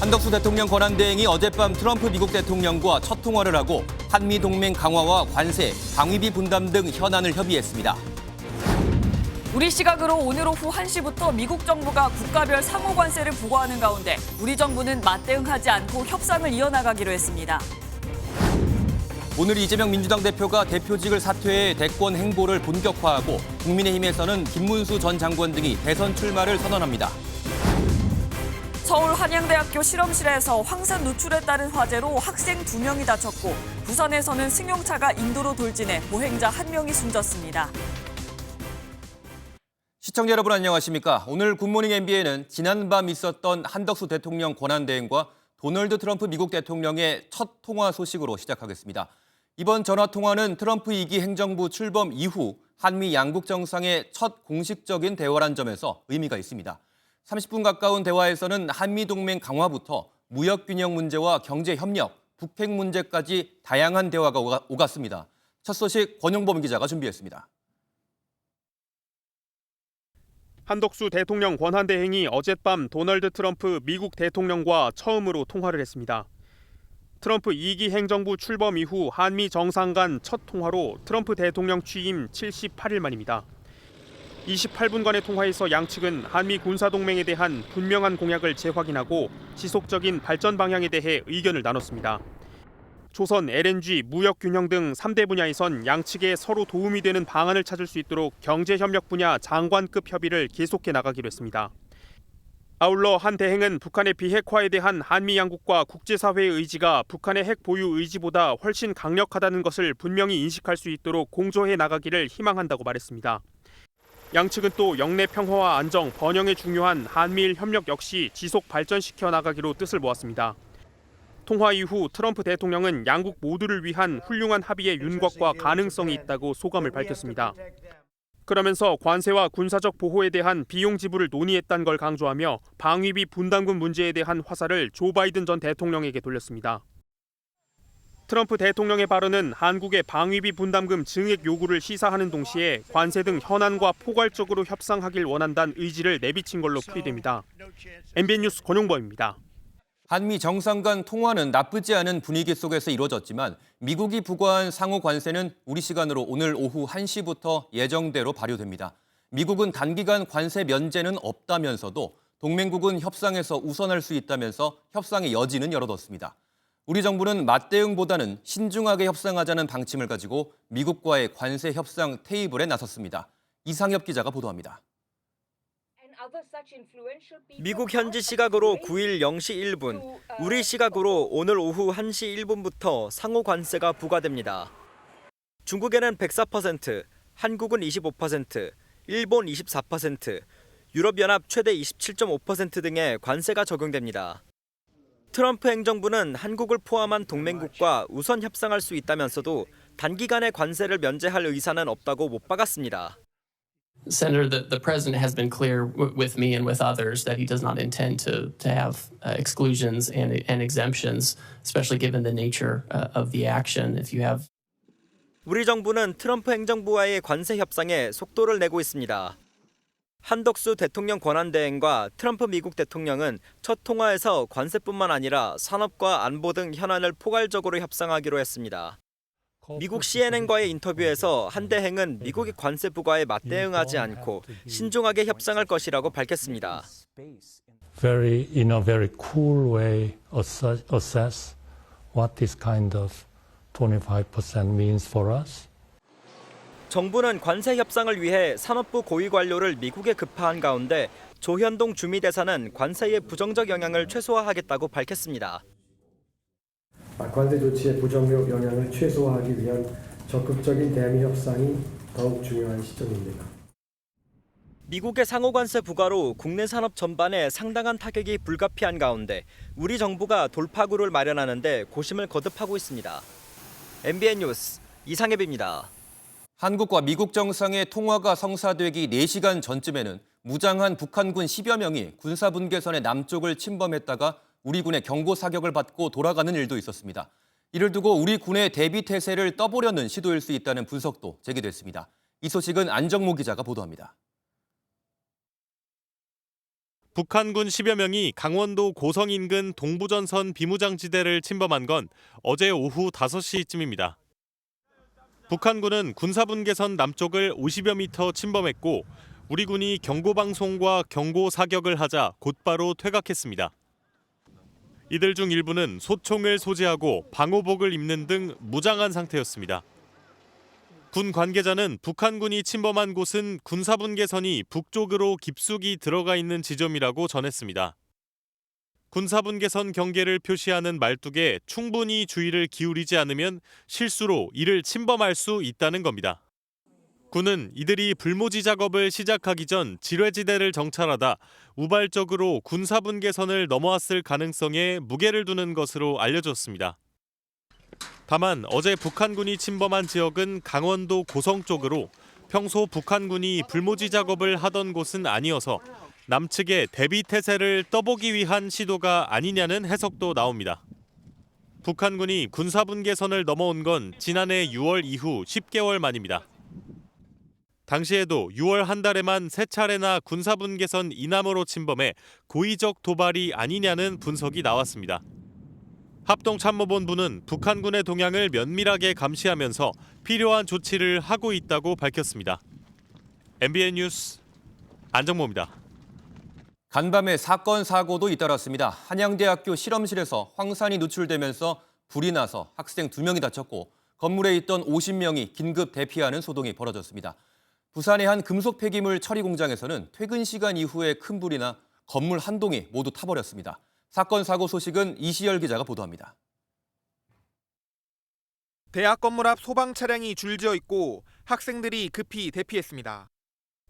한덕수 대통령 권한대행이 어젯밤 트럼프 미국 대통령과 첫 통화를 하고 한미 동맹 강화와 관세, 방위비 분담 등 현안을 협의했습니다. 우리 시각으로 오늘 오후 1시부터 미국 정부가 국가별 상호 관세를 부과하는 가운데 우리 정부는 맞대응하지 않고 협상을 이어나가기로 했습니다. 오늘 이재명 민주당 대표가 대표직을 사퇴해 대권 행보를 본격화하고 국민의힘에서는 김문수 전 장관 등이 대선 출마를 선언합니다. 서울 한양대학교 실험실에서 황산 누출에 따른 화재로 학생 2명이 다쳤고 부산에서는 승용차가 인도로 돌진해 보행자 1명이 숨졌습니다. 시청자 여러분 안녕하십니까? 오늘 굿모닝 NBA는 지난밤 있었던 한덕수 대통령 권한대행과 도널드 트럼프 미국 대통령의 첫 통화 소식으로 시작하겠습니다. 이번 전화통화는 트럼프 2기 행정부 출범 이후 한미 양국 정상의 첫 공식적인 대화란 점에서 의미가 있습니다. 30분 가까운 대화에서는 한미 동맹 강화부터 무역 균형 문제와 경제 협력, 북핵 문제까지 다양한 대화가 오갔습니다. 첫 소식 권용범 기자가 준비했습니다. 한덕수 대통령 권한대행이 어젯밤 도널드 트럼프 미국 대통령과 처음으로 통화를 했습니다. 트럼프 2기 행정부 출범 이후 한미 정상 간 첫 통화로 트럼프 대통령 취임 78일 만입니다. 28분간의 통화에서 양측은 한미 군사동맹에 대한 분명한 공약을 재확인하고 지속적인 발전 방향에 대해 의견을 나눴습니다. 조선, LNG, 무역균형 등 3대 분야에선 양측에 서로 도움이 되는 방안을 찾을 수 있도록 경제협력 분야 장관급 협의를 계속해 나가기로 했습니다. 아울러 한 대행은 북한의 비핵화에 대한 한미 양국과 국제사회의 의지가 북한의 핵 보유 의지보다 훨씬 강력하다는 것을 분명히 인식할 수 있도록 공조해 나가기를 희망한다고 말했습니다. 양측은 또 영내 평화와 안정, 번영에 중요한 한미일 협력 역시 지속 발전시켜 나가기로 뜻을 모았습니다. 통화 이후 트럼프 대통령은 양국 모두를 위한 훌륭한 합의의 윤곽과 가능성이 있다고 소감을 밝혔습니다. 그러면서 관세와 군사적 보호에 대한 비용 지불을 논의했다는 걸 강조하며 방위비 분담금 문제에 대한 화살을 조 바이든 전 대통령에게 돌렸습니다. 트럼프 대통령의 발언은 한국의 방위비 분담금 증액 요구를 시사하는 동시에 관세 등 현안과 포괄적으로 협상하길 원한다는 의지를 내비친 걸로 풀이됩니다. MBN 뉴스 권용범입니다. 한미 정상 간 통화는 나쁘지 않은 분위기 속에서 이루어졌지만 미국이 부과한 상호 관세는 우리 시간으로 오늘 오후 1시부터 예정대로 발효됩니다. 미국은 단기간 관세 면제는 없다면서도 동맹국은 협상에서 우선할 수 있다면서 협상의 여지는 열어뒀습니다. 우리 정부는 맞대응보다는 신중하게 협상하자는 방침을 가지고 미국과의 관세 협상 테이블에 나섰습니다. 이상엽 기자가 보도합니다. 미국 현지 시각으로 9일 0시 1분, 우리 시각으로 오늘 오후 1시 1분부터 상호 관세가 부과됩니다. 중국에는 104%, 한국은 25%, 일본 24%, 유럽연합 최대 27.5% 등의 관세가 적용됩니다. 트럼프 행정부는 한국을 포함한 동맹국과 우선 협상할 수 있다면서도 단기간에 관세를 면제할 의사는 없다고 못 박았습니다. Senator, the president has been clear with me and with others that he does not intend to have exclusions and exemptions, especially given the nature of the action. If you have 우리 정부는 트럼프 행정부와의 관세 협상에 속도를 내고 있습니다. 한덕수 대통령 권한대행과 트럼프 미국 대통령은 첫 통화에서 관세뿐만 아니라 산업과 안보 등 현안을 포괄적으로 협상하기로 했습니다. 미국 CNN과의 인터뷰에서 한 대행은 미국의 관세 부과에 맞대응하지 않고 신중하게 협상할 것이라고 밝혔습니다. In a very cool way assess what this kind of 25% means for us. 정부는 관세 협상을 위해 산업부 고위 관료를 미국에 급파한 가운데 조현동 주미대사는 관세의 부정적 영향을 최소화하겠다고 밝혔습니다. 관세 조치의 부정적 영향을 최소화하기 위한 적극적인 대미 협상이 더욱 중요한 시점입니다. 미국의 상호 관세 부과로 국내 산업 전반에 상당한 타격이 불가피한 가운데 우리 정부가 돌파구를 마련하는 데 고심을 거듭하고 있습니다. MBN 뉴스 이상엽입니다. 한국과 미국 정상의 통화가 성사되기 4시간 전쯤에는 무장한 북한군 10여 명이 군사분계선의 남쪽을 침범했다가 우리 군의 경고 사격을 받고 돌아가는 일도 있었습니다. 이를 두고 우리 군의 대비 태세를 떠보려는 시도일 수 있다는 분석도 제기됐습니다. 이 소식은 안정모 기자가 보도합니다. 북한군 10여 명이 강원도 고성 인근 동부전선 비무장지대를 침범한 건 어제 오후 5시쯤입니다. 북한군은 군사분계선 남쪽을 50여 미터 침범했고 우리 군이 경고방송과 경고사격을 하자 곧바로 퇴각했습니다. 이들 중 일부는 소총을 소지하고 방호복을 입는 등 무장한 상태였습니다. 군 관계자는 북한군이 침범한 곳은 군사분계선이 북쪽으로 깊숙이 들어가 있는 지점이라고 전했습니다. 군사분계선 경계를 표시하는 말뚝에 충분히 주의를 기울이지 않으면 실수로 이를 침범할 수 있다는 겁니다. 군은 이들이 불모지 작업을 시작하기 전 지뢰지대를 정찰하다 우발적으로 군사분계선을 넘어왔을 가능성에 무게를 두는 것으로 알려졌습니다. 다만 어제 북한군이 침범한 지역은 강원도 고성 쪽으로 평소 북한군이 불모지 작업을 하던 곳은 아니어서 남측의 대비 태세를 떠보기 위한 시도가 아니냐는 해석도 나옵니다. 북한군이 군사분계선을 넘어온 건 지난해 6월 이후 10개월 만입니다. 당시에도 6월 한 달에만 3차례나 군사분계선 이남으로 침범해 고의적 도발이 아니냐는 분석이 나왔습니다. 합동참모본부는 북한군의 동향을 면밀하게 감시하면서 필요한 조치를 하고 있다고 밝혔습니다. MBN 뉴스 안정모입니다. 간밤에 사건 사고도 잇따랐습니다. 한양대학교 실험실에서 황산이 누출되면서 불이 나서 학생 2명이 다쳤고 건물에 있던 50명이 긴급 대피하는 소동이 벌어졌습니다. 부산의 한 금속 폐기물 처리 공장에서는 퇴근 시간 이후에 큰 불이 나 건물 한 동이 모두 타버렸습니다. 사건 사고 소식은 이시열 기자가 보도합니다. 대학 건물 앞 소방 차량이 줄지어 있고 학생들이 급히 대피했습니다.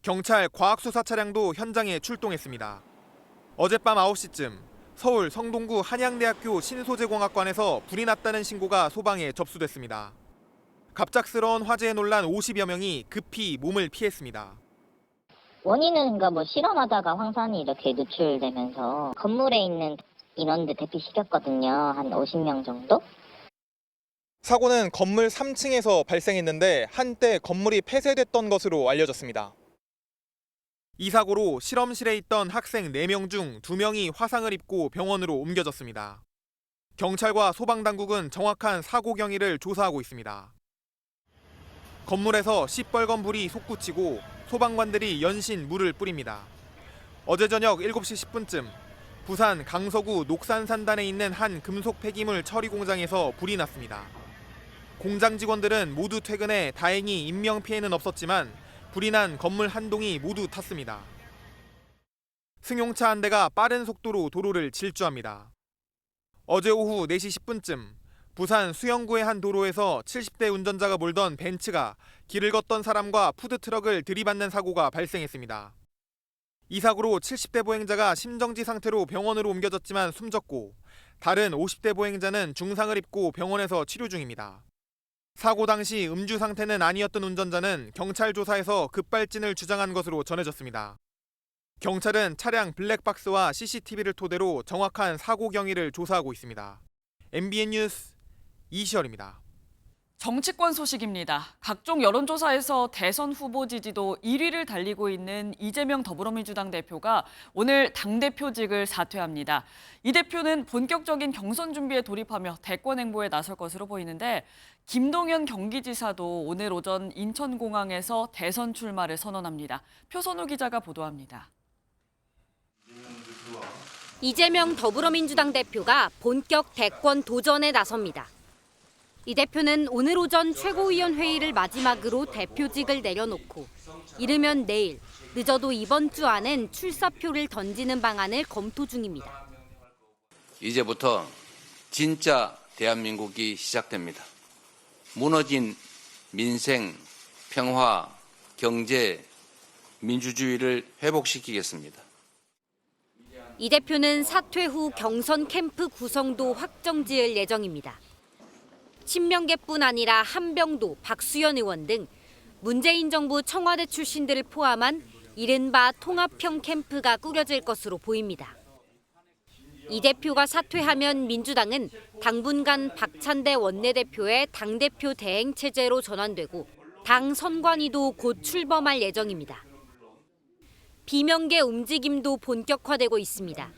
경찰 과학수사 차량도 현장에 출동했습니다. 어젯밤 9시쯤 서울 성동구 한양대학교 신소재공학관에서 불이 났다는 신고가 소방에 접수됐습니다. 갑작스러운 화재에 놀란 50여 명이 급히 몸을 피했습니다. 원인은 실험하다가 황산이 이렇게 누출되면서 건물에 있는 인원들 대피시켰거든요. 한 50명 정도? 사고는 건물 3층에서 발생했는데 한때 건물이 폐쇄됐던 것으로 알려졌습니다. 이 사고로 실험실에 있던 학생 4명 중 2명이 화상을 입고 병원으로 옮겨졌습니다. 경찰과 소방당국은 정확한 사고 경위를 조사하고 있습니다. 건물에서 시뻘건 불이 솟구치고 소방관들이 연신 물을 뿌립니다. 어제 저녁 7시 10분쯤 부산 강서구 녹산산단에 있는 한 금속 폐기물 처리 공장에서 불이 났습니다. 공장 직원들은 모두 퇴근해 다행히 인명피해는 없었지만 불이 난 건물 한 동이 모두 탔습니다. 승용차 한 대가 빠른 속도로 도로를 질주합니다. 어제 오후 4시 10분쯤 부산 수영구의 한 도로에서 70대 운전자가 몰던 벤츠가 길을 걷던 사람과 푸드트럭을 들이받는 사고가 발생했습니다. 이 사고로 70대 보행자가 심정지 상태로 병원으로 옮겨졌지만 숨졌고 다른 50대 보행자는 중상을 입고 병원에서 치료 중입니다. 사고 당시 음주 상태는 아니었던 운전자는 경찰 조사에서 급발진을 주장한 것으로 전해졌습니다. 경찰은 차량 블랙박스와 CCTV를 토대로 정확한 사고 경위를 조사하고 있습니다. MBN 뉴스 이시열입니다. 정치권 소식입니다. 각종 여론조사에서 대선 후보 지지도 1위를 달리고 있는 이재명 더불어민주당 대표가 오늘 당대표직을 사퇴합니다. 이 대표는 본격적인 경선 준비에 돌입하며 대권 행보에 나설 것으로 보이는데 김동연 경기지사도 오늘 오전 인천공항에서 대선 출마를 선언합니다. 표선우 기자가 보도합니다. 이재명 더불어민주당 대표가 본격 대권 도전에 나섭니다. 이 대표는 오늘 오전 최고위원 회의를 마지막으로 대표직을 내려놓고 이르면 내일, 늦어도 이번 주 안엔 출사표를 던지는 방안을 검토 중입니다. 이제부터 진짜 대한민국이 시작됩니다. 무너진 민생, 평화, 경제, 민주주의를 회복시키겠습니다. 이 대표는 사퇴 후 경선 캠프 구성도 확정지을 예정입니다. 친명계뿐 아니라 한병도, 박수현 의원 등 문재인 정부 청와대 출신들을 포함한 이른바 통합형 캠프가 꾸려질 것으로 보입니다. 이 대표가 사퇴하면 민주당은 당분간 박찬대 원내대표의 당대표 대행체제로 전환되고 당 선관위도 곧 출범할 예정입니다. 비명계 움직임도 본격화되고 있습니다.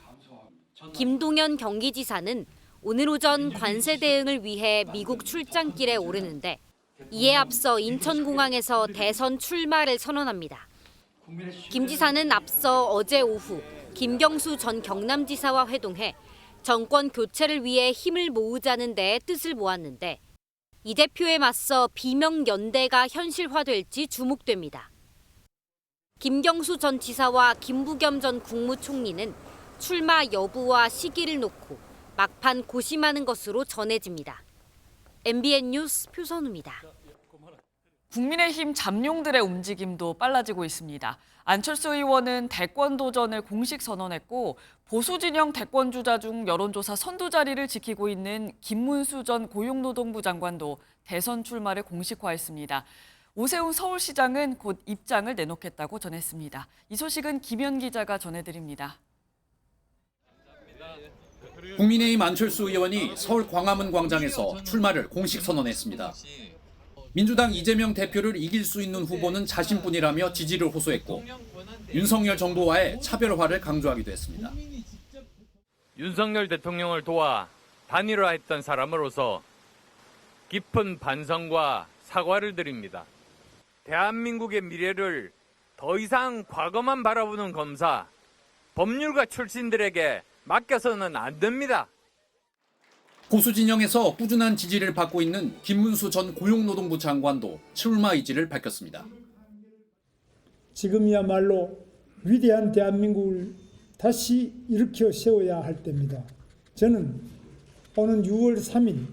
김동연 경기지사는 오늘 오전 관세 대응을 위해 미국 출장길에 오르는데 이에 앞서 인천공항에서 대선 출마를 선언합니다. 김 지사는 앞서 어제 오후 김경수 전 경남지사와 회동해 정권 교체를 위해 힘을 모으자는 데 뜻을 모았는데 이 대표에 맞서 비명연대가 현실화될지 주목됩니다. 김경수 전 지사와 김부겸 전 국무총리는 출마 여부와 시기를 놓고 막판 고심하는 것으로 전해집니다. MBN 뉴스 표선우입니다. 국민의힘 잠룡들의 움직임도 빨라지고 있습니다. 안철수 의원은 대권 도전을 공식 선언했고 보수 진영 대권 주자 중 여론조사 선두 자리를 지키고 있는 김문수 전 고용노동부 장관도 대선 출마를 공식화했습니다. 오세훈 서울시장은 곧 입장을 내놓겠다고 전했습니다. 이 소식은 김현 기자가 전해드립니다. 국민의힘 안철수 의원이 서울 광화문 광장에서 출마를 공식 선언했습니다. 민주당 이재명 대표를 이길 수 있는 후보는 자신뿐이라며 지지를 호소했고 윤석열 정부와의 차별화를 강조하기도 했습니다. 윤석열 대통령을 도와 단일화했던 사람으로서 깊은 반성과 사과를 드립니다. 대한민국의 미래를 더 이상 과거만 바라보는 검사, 법률가 출신들에게 맡겨서는 안 됩니다. 보수 진영에서 꾸준한 지지를 받고 있는 김문수 전 고용노동부 장관도 출마 의지를 밝혔습니다. 지금이야말로 위대한 대한민국을 다시 일으켜 세워야 할 때입니다. 저는 오는 6월 3일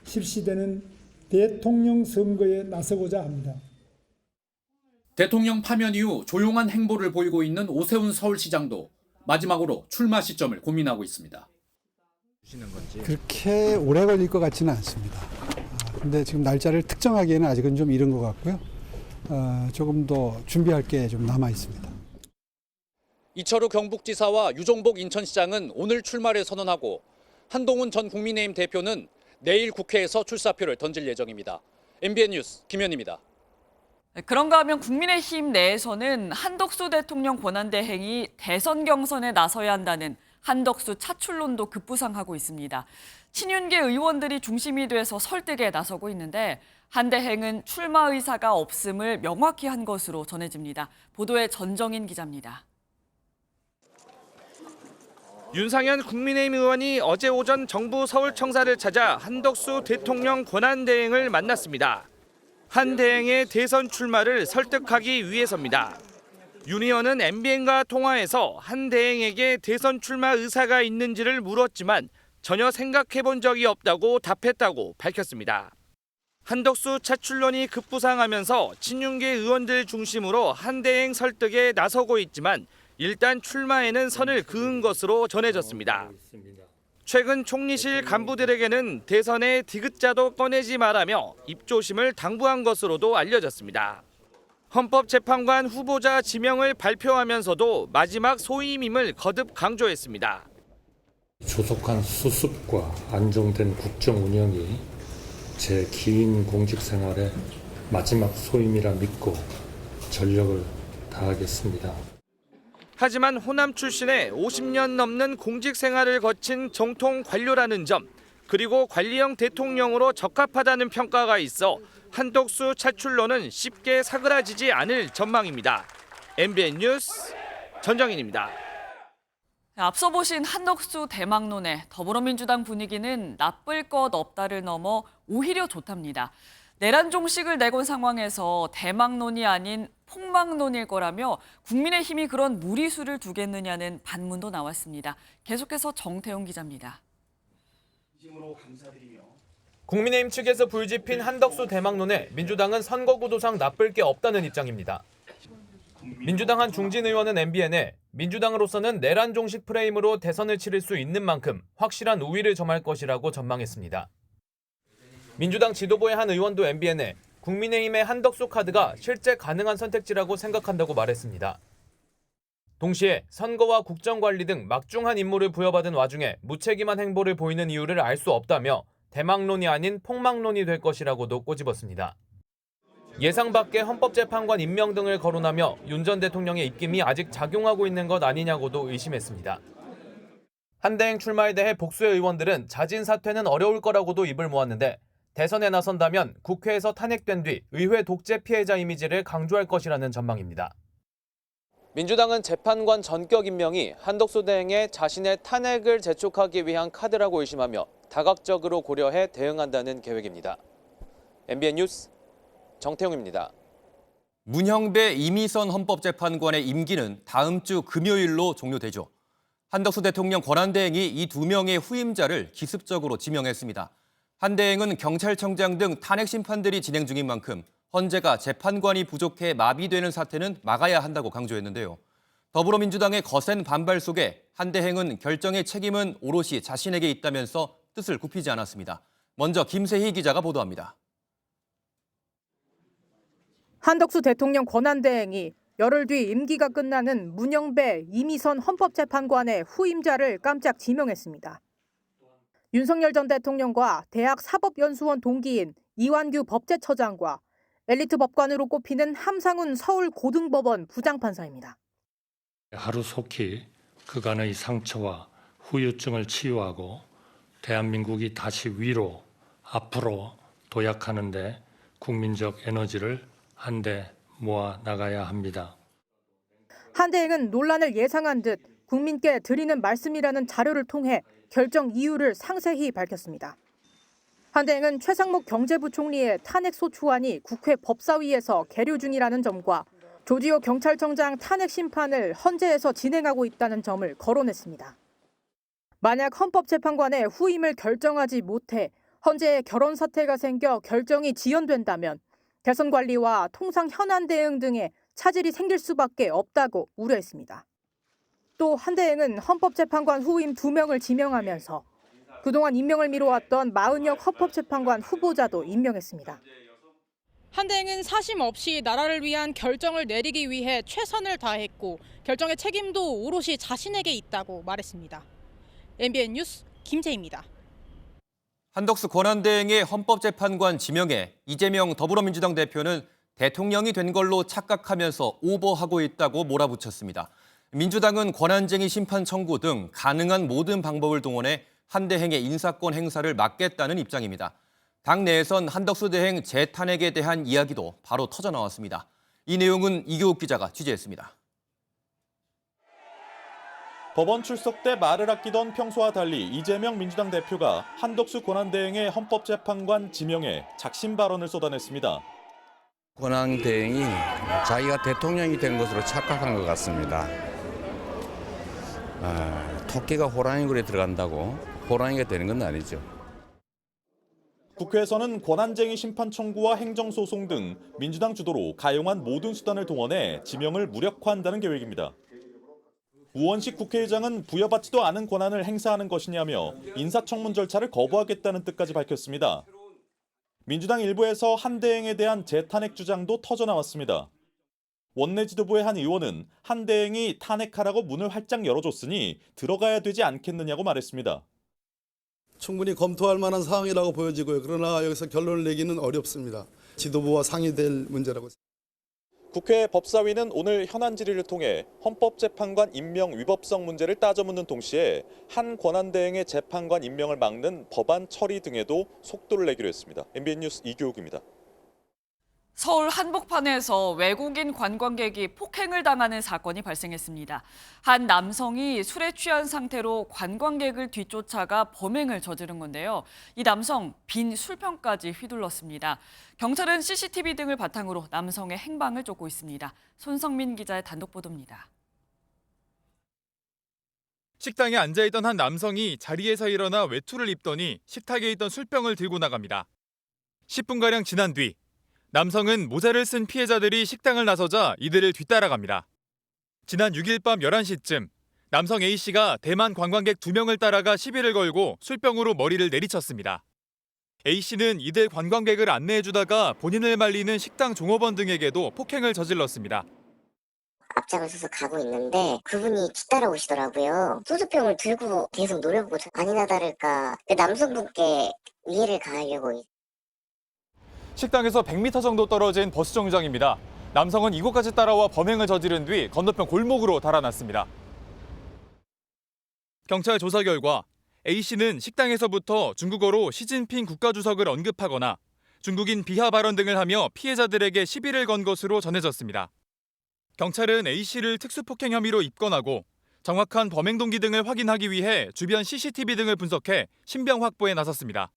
실시되는 대통령 선거에 나서고자 합니다. 대통령 파면 이후 조용한 행보를 보이고 있는 오세훈 서울시장도 마지막으로 출마 시점을 고민하고 있습니다. 그렇게 오래 걸릴 것 같지는 않습니다. 근데 지금 날짜를 특정하기에는 아직은 좀 이른 것 같고요. 조금 더 준비할 게 좀 남아 있습니다. 이철우 경북지사와 유종복 인천시장은 오늘 출마를 선언하고 한동훈 전 국민의힘 대표는 내일 국회에서 출사표를 던질 예정입니다. MBN 뉴스 김현입니다. 그런가 하면 국민의힘 내에서는 한덕수 대통령 권한대행이 대선 경선에 나서야 한다는 한덕수 차출론도 급부상하고 있습니다. 친윤계 의원들이 중심이 돼서 설득에 나서고 있는데 한 대행은 출마 의사가 없음을 명확히 한 것으로 전해집니다. 보도에 전정인 기자입니다. 윤상현 국민의힘 의원이 어제 오전 정부 서울청사를 찾아 한덕수 대통령 권한대행을 만났습니다. 한 대행의 대선 출마를 설득하기 위해서입니다. 윤 의원은 MBN과 통화에서 한 대행에게 대선 출마 의사가 있는지를 물었지만 전혀 생각해 본 적이 없다고 답했다고 밝혔습니다. 한덕수 차출론이 급부상하면서 친윤계 의원들 중심으로 한 대행 설득에 나서고 있지만 일단 출마에는 선을 그은 것으로 전해졌습니다. 최근 총리실 간부들에게는 대선에 디귿자도 꺼내지 말라며 입조심을 당부한 것으로도 알려졌습니다. 헌법재판관 후보자 지명을 발표하면서도 마지막 소임임을 거듭 강조했습니다. 조속한 수습과 안정된 국정 운영이 제 긴 공직 생활의 마지막 소임이라 믿고 전력을 다하겠습니다. 하지만 호남 출신의 50년 넘는 공직 생활을 거친 정통 관료라는 점, 그리고 관리형 대통령으로 적합하다는 평가가 있어 한덕수 차출론은 쉽게 사그라지지 않을 전망입니다. MBN 뉴스 전정인입니다. 앞서 보신 한덕수 대망론에 더불어민주당 분위기는 나쁠 것 없다를 넘어 오히려 좋답니다. 내란 종식을 내건 상황에서 대망론이 아닌 폭망론일 거라며 국민의힘이 그런 무리수를 두겠느냐는 반문도 나왔습니다. 계속해서 정태용 기자입니다. 국민의힘 측에서 불집힌 한덕수 대망론에 민주당은 선거구도상 나쁠 게 없다는 입장입니다. 민주당 한 중진 의원은 MBN에 민주당으로서는 내란 종식 프레임으로 대선을 치를 수 있는 만큼 확실한 우위를 점할 것이라고 전망했습니다. 민주당 지도부의 한 의원도 MBN에 국민의힘의 한덕수 카드가 실제 가능한 선택지라고 생각한다고 말했습니다. 동시에 선거와 국정관리 등 막중한 임무를 부여받은 와중에 무책임한 행보를 보이는 이유를 알 수 없다며 대망론이 아닌 폭망론이 될 것이라고도 꼬집었습니다. 예상 밖의 헌법재판관 임명 등을 거론하며 윤 전 대통령의 입김이 아직 작용하고 있는 것 아니냐고도 의심했습니다. 한대행 출마에 대해 복수의 의원들은 자진 사퇴는 어려울 거라고도 입을 모았는데 대선에 나선다면 국회에서 탄핵된 뒤 의회 독재 피해자 이미지를 강조할 것이라는 전망입니다. 민주당은 재판관 전격 임명이 한덕수 대행의 자신의 탄핵을 재촉하기 위한 카드라고 의심하며 다각적으로 고려해 대응한다는 계획입니다. MBN 뉴스 정태용입니다. 문형배 이미선 헌법재판관의 임기는 다음 주 금요일로 종료되죠. 한덕수 대통령 권한대행이 이 두 명의 후임자를 기습적으로 지명했습니다. 한 대행은 경찰청장 등 탄핵 심판들이 진행 중인 만큼 헌재가 재판관이 부족해 마비되는 사태는 막아야 한다고 강조했는데요. 더불어민주당의 거센 반발 속에 한 대행은 결정의 책임은 오롯이 자신에게 있다면서 뜻을 굽히지 않았습니다. 먼저 김세희 기자가 보도합니다. 한덕수 대통령 권한대행이 열흘 뒤 임기가 끝나는 문형배 이미선 헌법재판관의 후임자를 깜짝 지명했습니다. 윤석열 전 대통령과 대학 사법연수원 동기인 이완규 법제처장과 엘리트 법관으로 꼽히는 함상훈 서울고등법원 부장판사입니다. 하루속히 그간의 상처와 후유증을 치유하고 대한민국이 다시 위로, 앞으로 도약하는 데 국민적 에너지를 한데 모아 나가야 합니다. 한 대행은 논란을 예상한 듯 국민께 드리는 말씀이라는 자료를 통해 결정 이유를 상세히 밝혔습니다. 한 대행은 최상목 경제부총리의 탄핵소추안이 국회 법사위에서 계류 중이라는 점과 조지호 경찰청장 탄핵 심판을 헌재에서 진행하고 있다는 점을 거론했습니다. 만약 헌법재판관의 후임을 결정하지 못해 헌재에 결혼 사태가 생겨 결정이 지연된다면 대선 관리와 통상 현안 대응 등의 차질이 생길 수밖에 없다고 우려했습니다. 또 한 대행은 헌법재판관 후임 2명을 지명하면서 그동안 임명을 미뤄왔던 마은혁 헌법재판관 후보자도 임명했습니다. 한 대행은 사심 없이 나라를 위한 결정을 내리기 위해 최선을 다했고 결정의 책임도 오롯이 자신에게 있다고 말했습니다. MBN 뉴스 김재희입니다. 한덕수 권한대행의 헌법재판관 지명에 이재명 더불어민주당 대표는 대통령이 된 걸로 착각하면서 오버하고 있다고 몰아붙였습니다. 민주당은 권한쟁의 심판 청구 등 가능한 모든 방법을 동원해 한 대행의 인사권 행사를 막겠다는 입장입니다. 당 내에선 한덕수 대행 재탄핵에 대한 이야기도 바로 터져나왔습니다. 이 내용은 이교욱 기자가 취재했습니다. 법원 출석 때 말을 아끼던 평소와 달리 이재명 민주당 대표가 한덕수 권한대행의 헌법재판관 지명에 작심 발언을 쏟아냈습니다. 권한대행이 자기가 대통령이 된 것으로 착각한 것 같습니다. 토끼가 호랑이 굴에 들어간다고 호랑이가 되는 건 아니죠. 국회에서는 권한쟁의 심판 청구와 행정소송 등 민주당 주도로 가용한 모든 수단을 동원해 지명을 무력화한다는 계획입니다. 우원식 국회의장은 부여받지도 않은 권한을 행사하는 것이냐며 인사청문 절차를 거부하겠다는 뜻까지 밝혔습니다. 민주당 일부에서 한 대행에 대한 재탄핵 주장도 터져나왔습니다. 원내 지도부의 한 의원은 한 대행이 탄핵하라고 문을 활짝 열어줬으니 들어가야 되지 않겠느냐고 말했습니다. 충분히 검토할 만한 사항이라고 보여지고요. 그러나 여기서 결론을 내기는 어렵습니다. 지도부와 상의될 문제라고. 국회 법사위는 오늘 현안 질의를 통해 헌법재판관 임명 위법성 문제를 따져묻는 동시에 한 권한대행의 재판관 임명을 막는 법안 처리 등에도 속도를 내기로 했습니다. MBN 뉴스 이교욱입니다. 서울 한복판에서 외국인 관광객이 폭행을 당하는 사건이 발생했습니다. 한 남성이 술에 취한 상태로 관광객을 뒤쫓아가 범행을 저지른 건데요. 이 남성 빈 술병까지 휘둘렀습니다. 경찰은 CCTV 등을 바탕으로 남성의 행방을 쫓고 있습니다. 손성민 기자의 단독 보도입니다. 식당에 앉아있던 한 남성이 자리에서 일어나 외투를 입더니 식탁에 있던 술병을 들고 나갑니다. 10분가량 지난 뒤 남성은 모자를 쓴 피해자들이 식당을 나서자 이들을 뒤따라갑니다. 지난 6일 밤 11시쯤 남성 A씨가 대만 관광객 2명을 따라가 시비를 걸고 술병으로 머리를 내리쳤습니다. A씨는 이들 관광객을 안내해주다가 본인을 말리는 식당 종업원 등에게도 폭행을 저질렀습니다. 앞장서서 가고 있는데 그분이 뒤따라오시더라고요. 소주병을 들고 계속 노려보고 아니나 다를까 그 남성분께 이해를 가하려고. 식당에서 100m 정도 떨어진 버스 정류장입니다. 남성은 이곳까지 따라와 범행을 저지른 뒤 건너편 골목으로 달아났습니다. 경찰 조사 결과 A씨는 식당에서부터 중국어로 시진핑 국가주석을 언급하거나 중국인 비하 발언 등을 하며 피해자들에게 시비를 건 것으로 전해졌습니다. 경찰은 A씨를 특수폭행 혐의로 입건하고 정확한 범행 동기 등을 확인하기 위해 주변 CCTV 등을 분석해 신병 확보에 나섰습니다.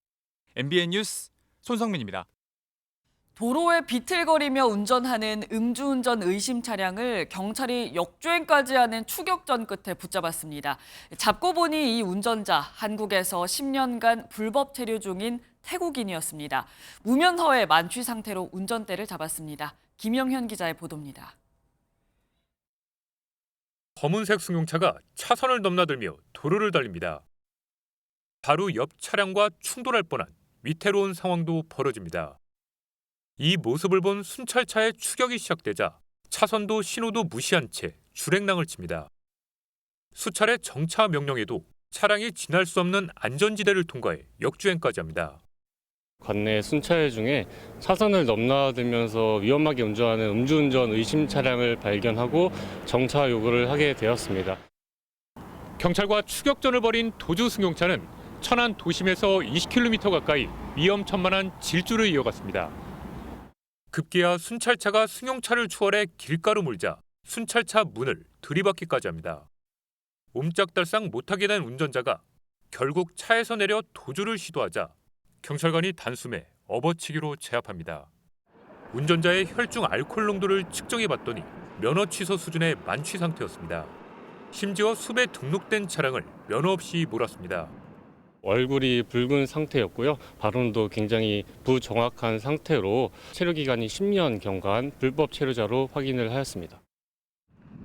MBN 뉴스 손성민입니다. 도로에 비틀거리며 운전하는 음주운전 의심 차량을 경찰이 역주행까지 하는 추격전 끝에 붙잡았습니다. 잡고 보니 이 운전자 한국에서 10년간 불법 체류 중인 태국인이었습니다. 무면허의 만취 상태로 운전대를 잡았습니다. 김영현 기자의 보도입니다. 검은색 승용차가 차선을 넘나들며 도로를 달립니다. 바로 옆 차량과 충돌할 뻔한 위태로운 상황도 벌어집니다. 이 모습을 본 순찰차의 추격이 시작되자 차선도 신호도 무시한 채 줄행랑을 칩니다. 수차례 정차 명령에도 차량이 지날 수 없는 안전지대를 통과해 역주행까지 합니다. 관내 순찰 중에 차선을 넘나들면서 위험하게 운전하는 음주운전 의심 차량을 발견하고 정차 요구를 하게 되었습니다. 경찰과 추격전을 벌인 도주 승용차는 천안 도심에서 20km 가까이 위험천만한 질주를 이어갔습니다. 급기야 순찰차가 승용차를 추월해 길가로 몰자 순찰차 문을 들이받기까지 합니다. 옴짝달싹 못하게 된 운전자가 결국 차에서 내려 도주를 시도하자 경찰관이 단숨에 업어치기로 제압합니다. 운전자의 혈중 알코올 농도를 측정해봤더니 면허 취소 수준의 만취 상태였습니다. 심지어 수배 등록된 차량을 면허 없이 몰았습니다. 얼굴이 붉은 상태였고요. 발언도 굉장히 부정확한 상태로 체류 기간이 10년 경과한 불법 체류자로 확인을 하였습니다.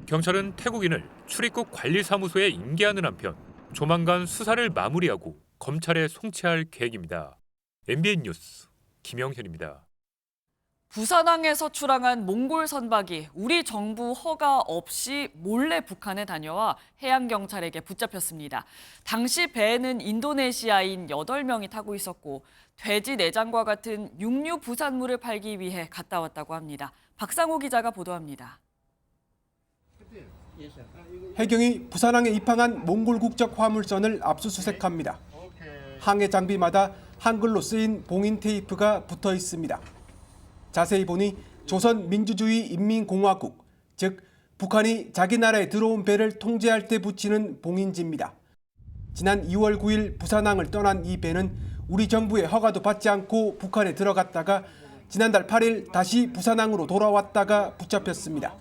경찰은 태국인을 출입국 관리사무소에 임계하는 한편 조만간 수사를 마무리하고 검찰에 송치할 계획입니다. MBN 뉴스 김영현입니다. 부산항에서 출항한 몽골 선박이 우리 정부 허가 없이 몰래 북한에 다녀와 해양경찰에게 붙잡혔습니다. 당시 배에는 인도네시아인 8명이 타고 있었고 돼지 내장과 같은 육류 부산물을 팔기 위해 갔다 왔다고 합니다. 박상호 기자가 보도합니다. 해경이 부산항에 입항한 몽골 국적 화물선을 압수수색합니다. 항해 장비마다 한글로 쓰인 봉인 테이프가 붙어 있습니다. 자세히 보니 조선민주주의인민공화국, 즉 북한이 자기 나라에 들어온 배를 통제할 때 붙이는 봉인지입니다. 지난 2월 9일 부산항을 떠난 이 배는 우리 정부의 허가도 받지 않고 북한에 들어갔다가 지난달 8일 다시 부산항으로 돌아왔다가 붙잡혔습니다.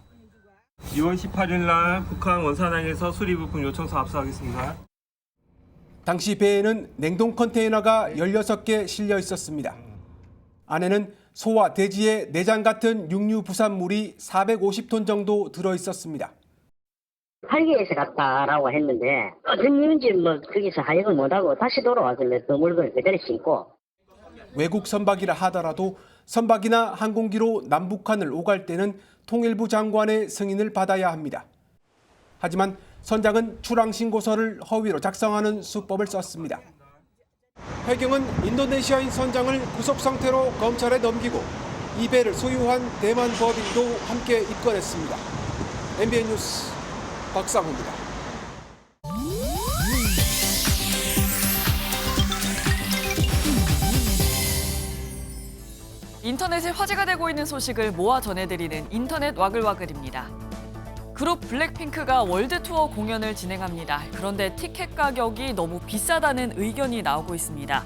2월 18일 날 북한 원산항에서 수리부품 요청서 압수하겠습니다. 당시 배에는 냉동 컨테이너가 16개 실려 있었습니다. 안에는 소와 돼지의 내장 같은 육류 부산물이 450톤 정도 들어 있었습니다. 팔기 위해서 갔다라고 했는데 어떤 이유인지 거기서 하역을 못하고 다시 돌아와서 그 물건을 그대로 신고. 외국 선박이라 하더라도 선박이나 항공기로 남북한을 오갈 때는 통일부 장관의 승인을 받아야 합니다. 하지만 선장은 출항 신고서를 허위로 작성하는 수법을 썼습니다. 해경은 인도네시아인 선장을 구속 상태로 검찰에 넘기고 이 배를 소유한 대만 법인도 함께 입건했습니다. MBN 뉴스 박상호입니다. 인터넷에 화제가 되고 있는 소식을 모아 전해드리는 인터넷 와글와글입니다. 그룹 블랙핑크가 월드투어 공연을 진행합니다. 그런데 티켓 가격이 너무 비싸다는 의견이 나오고 있습니다.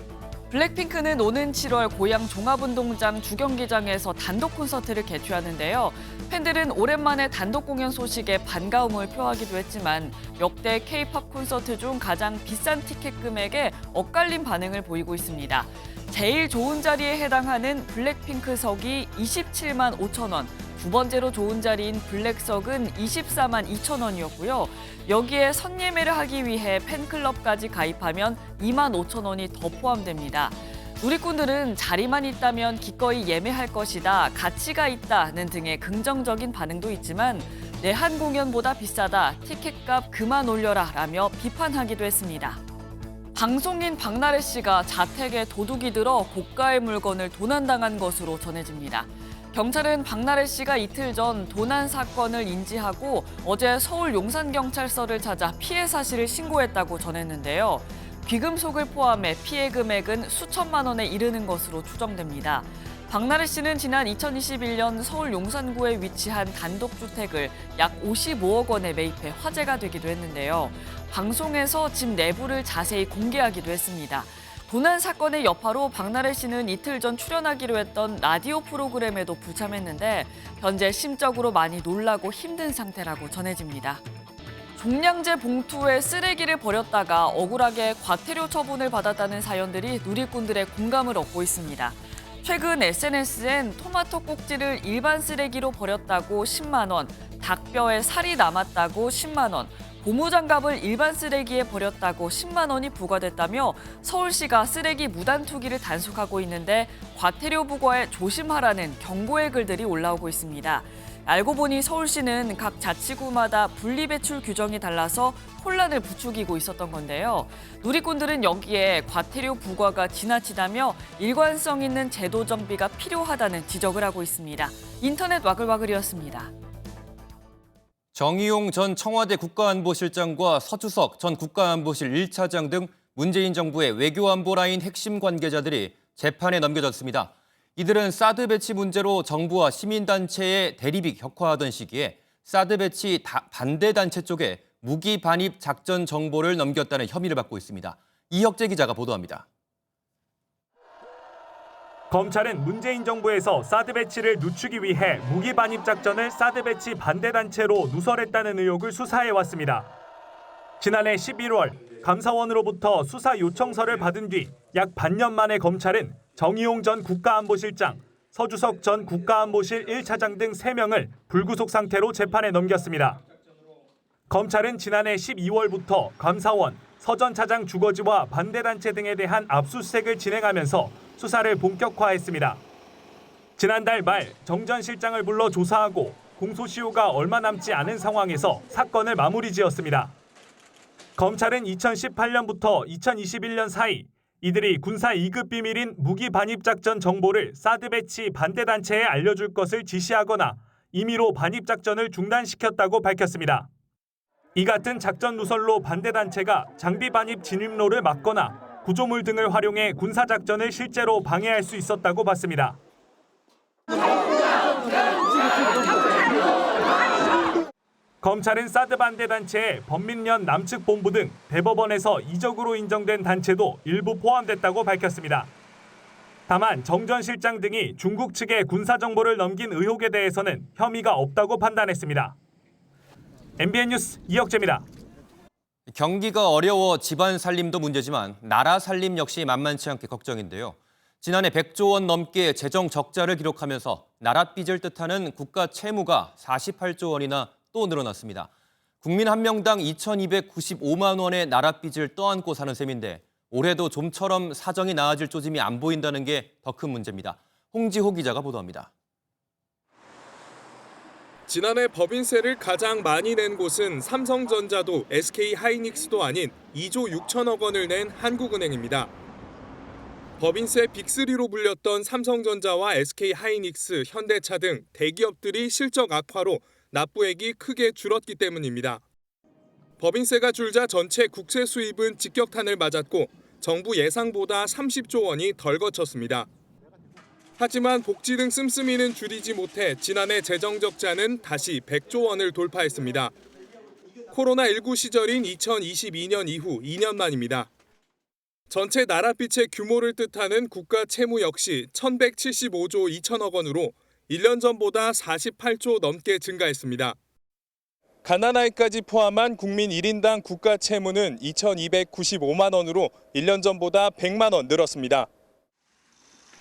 블랙핑크는 오는 7월 고양 종합운동장 주경기장에서 단독 콘서트를 개최하는데요. 팬들은 오랜만에 단독 공연 소식에 반가움을 표하기도 했지만 역대 K-팝 콘서트 중 가장 비싼 티켓 금액에 엇갈린 반응을 보이고 있습니다. 제일 좋은 자리에 해당하는 블랙핑크석이 27만 5천 원, 두 번째로 좋은 자리인 블랙석은 24만 2천 원이었고요. 여기에 선예매를 하기 위해 팬클럽까지 가입하면 2만 5천 원이 더 포함됩니다. 누리꾼들은 자리만 있다면 기꺼이 예매할 것이다, 가치가 있다는 등의 긍정적인 반응도 있지만 내한 공연보다 비싸다, 티켓값 그만 올려라 라며 비판하기도 했습니다. 방송인 박나래 씨가 자택에 도둑이 들어 고가의 물건을 도난당한 것으로 전해집니다. 경찰은 박나래 씨가 이틀 전 도난 사건을 인지하고 어제 서울 용산경찰서를 찾아 피해 사실을 신고했다고 전했는데요. 귀금속을 포함해 피해 금액은 수천만 원에 이르는 것으로 추정됩니다. 박나래 씨는 지난 2021년 서울 용산구에 위치한 단독주택을 약 55억 원에 매입해 화제가 되기도 했는데요. 방송에서 집 내부를 자세히 공개하기도 했습니다. 도난 사건의 여파로 박나래 씨는 이틀 전 출연하기로 했던 라디오 프로그램에도 불참했는데 현재 심적으로 많이 놀라고 힘든 상태라고 전해집니다. 종량제 봉투에 쓰레기를 버렸다가 억울하게 과태료 처분을 받았다는 사연들이 누리꾼들의 공감을 얻고 있습니다. 최근 SNS엔 토마토 꼭지를 일반 쓰레기로 버렸다고 10만 원, 닭뼈에 살이 남았다고 10만 원, 고무장갑을 일반 쓰레기에 버렸다고 10만 원이 부과됐다며 서울시가 쓰레기 무단 투기를 단속하고 있는데 과태료 부과에 조심하라는 경고의 글들이 올라오고 있습니다. 알고 보니 서울시는 각 자치구마다 분리배출 규정이 달라서 혼란을 부추기고 있었던 건데요. 누리꾼들은 여기에 과태료 부과가 지나치다며 일관성 있는 제도 정비가 필요하다는 지적을 하고 있습니다. 인터넷 와글와글이었습니다. 정의용 전 청와대 국가안보실장과 서주석 전 국가안보실 1차장 등 문재인 정부의 외교안보 라인 핵심 관계자들이 재판에 넘겨졌습니다. 이들은 사드 배치 문제로 정부와 시민단체의 대립이 격화하던 시기에 사드 배치 반대 단체 쪽에 무기 반입 작전 정보를 넘겼다는 혐의를 받고 있습니다. 이혁재 기자가 보도합니다. 검찰은 문재인 정부에서 사드 배치를 늦추기 위해 무기 반입 작전을 사드 배치 반대 단체로 누설했다는 의혹을 수사해왔습니다. 지난해 11월 감사원으로부터 수사 요청서를 받은 뒤 약 반년 만에 검찰은 정의용 전 국가안보실장, 서주석 전 국가안보실 1차장 등 3명을 불구속 상태로 재판에 넘겼습니다. 검찰은 지난해 12월부터 감사원, 서 전 차장 주거지와 반대단체 등에 대한 압수수색을 진행하면서 수사를 본격화했습니다. 지난달 말 정 전 실장을 불러 조사하고 공소시효가 얼마 남지 않은 상황에서 사건을 마무리 지었습니다. 검찰은 2018년부터 2021년 사이 이들이 군사 2급 비밀인 무기 반입 작전 정보를 사드 배치 반대 단체에 알려줄 것을 지시하거나 임의로 반입 작전을 중단시켰다고 밝혔습니다. 이 같은 작전 누설로 반대 단체가 장비 반입 진입로를 막거나 구조물 등을 활용해 군사 작전을 실제로 방해할 수 있었다고 봤습니다. 검찰은 사드 반대 단체에 범민련 남측 본부 등 대법원에서 이적으로 인정된 단체도 일부 포함됐다고 밝혔습니다. 다만 정 전 실장 등이 중국 측에 군사 정보를 넘긴 의혹에 대해서는 혐의가 없다고 판단했습니다. MBN 뉴스 이혁재입니다. 경기가 어려워 집안 살림도 문제지만 나라 살림 역시 만만치 않게 걱정인데요. 지난해 100조 원 넘게 재정 적자를 기록하면서 나라 빚을 뜻하는 국가 채무가 48조 원이나 또 늘어났습니다. 국민 한 명당 2,295만 원의 나라 빚을 떠안고 사는 셈인데 올해도 좀처럼 사정이 나아질 조짐이 안 보인다는 게 더 큰 문제입니다. 홍지호 기자가 보도합니다. 지난해 법인세를 가장 많이 낸 곳은 삼성전자도 SK하이닉스도 아닌 2조 6천억 원을 낸 한국은행입니다. 법인세 빅3로 불렸던 삼성전자와 SK하이닉스, 현대차 등 대기업들이 실적 악화로 납부액이 크게 줄었기 때문입니다. 법인세가 줄자 전체 국채 수입은 직격탄을 맞았고 정부 예상보다 30조 원이 덜 거쳤습니다. 하지만 복지 등 씀씀이는 줄이지 못해 지난해 재정 적자는 다시 100조 원을 돌파했습니다. 코로나19 시절인 2022년 이후 2년 만입니다. 전체 나라빚의 규모를 뜻하는 국가 채무 역시 1,175조 2천억 원으로 1년 전보다 48조 넘게 증가했습니다. 가난아이까지 포함한 국민 1인당 국가 채무는 2,295만 원으로 1년 전보다 100만 원 늘었습니다.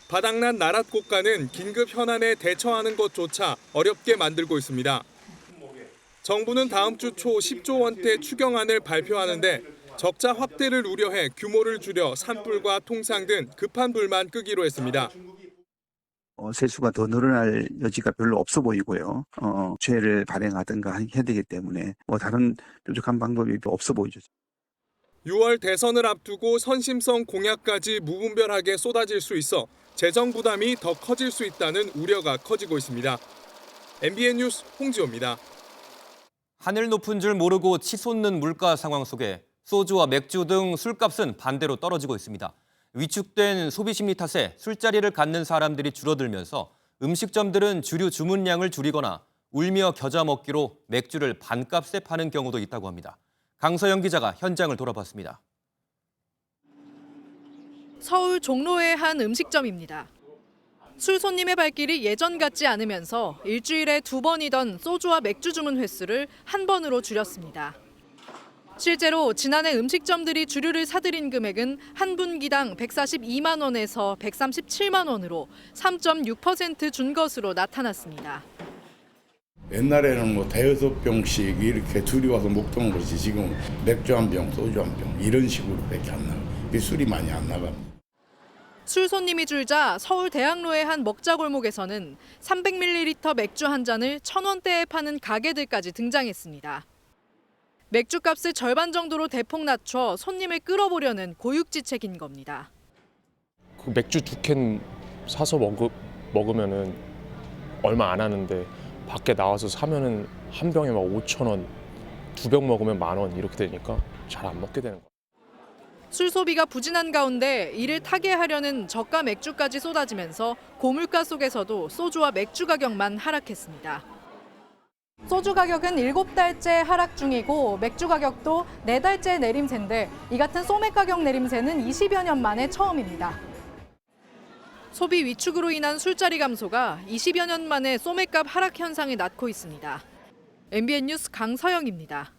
바닥난 나랏고가는 긴급 현안에 대처하는 것조차 어렵게 만들고 있습니다. 정부는 다음 주 초 10조 원대 추경안을 발표하는데 적자 확대를 우려해 규모를 줄여 산불과 통상 등 급한 불만 끄기로 했습니다. 세수가 더 늘어날 여지가 별로 없어 보이고요. 죄를 발행하든가 해야 되기 때문에 다른 뾰족한 방법이 없어 보이죠. 6월 대선을 앞두고 선심성 공약까지 무분별하게 쏟아질 수 있어 재정 부담이 더 커질 수 있다는 우려가 커지고 있습니다. MBN 뉴스 홍지호입니다. 하늘 높은 줄 모르고 치솟는 물가 상황 속에 소주와 맥주 등 술값은 반대로 떨어지고 있습니다. 위축된 소비 심리 탓에 술자리를 갖는 사람들이 줄어들면서 음식점들은 주류 주문량을 줄이거나 울며 겨자 먹기로 맥주를 반값에 파는 경우도 있다고 합니다. 강서영 기자가 현장을 돌아봤습니다. 서울 종로의 한 음식점입니다. 술 손님의 발길이 예전 같지 않으면서 일주일에 2번이던 소주와 맥주 주문 횟수를 한 번으로 줄였습니다. 실제로 지난해 음식점들이 주류를 사들인 금액은 한 분기당 142만 원에서 137만 원으로 3.6% 준 것으로 나타났습니다. 옛날에는 뭐 대여섯 병씩 이렇게 둘이 와서 먹던 것이 지금 맥주 한 병, 소주 한 병 이런 식으로밖에 안 나가. 술이 많이 안 나갑니다. 술 손님이 줄자 서울 대학로의 한 먹자골목에서는 300ml 맥주 한 잔을 1,000원대에 파는 가게들까지 등장했습니다. 맥주값을 절반 정도로 대폭 낮춰 손님을 끌어보려는 고육지책인 겁니다. 그 맥주 2캔 사서 먹으면은 얼마 안 하는데 밖에 나와서 사면은 한 병에 막 5,000원, 2병 먹으면 10,000원 이렇게 되니까 잘 안 먹게 되는 거예요. 술 소비가 부진한 가운데 이를 타개하려는 저가 맥주까지 쏟아지면서 고물가 속에서도 소주와 맥주 가격만 하락했습니다. 소주 가격은 7달째 하락 중이고 맥주 가격도 4달째 내림세인데 이 같은 소맥 가격 내림세는 20여 년 만에 처음입니다. 소비 위축으로 인한 술자리 감소가 20여 년 만에 소맥값 하락 현상을 낳고 있습니다. MBN 뉴스 강서영입니다.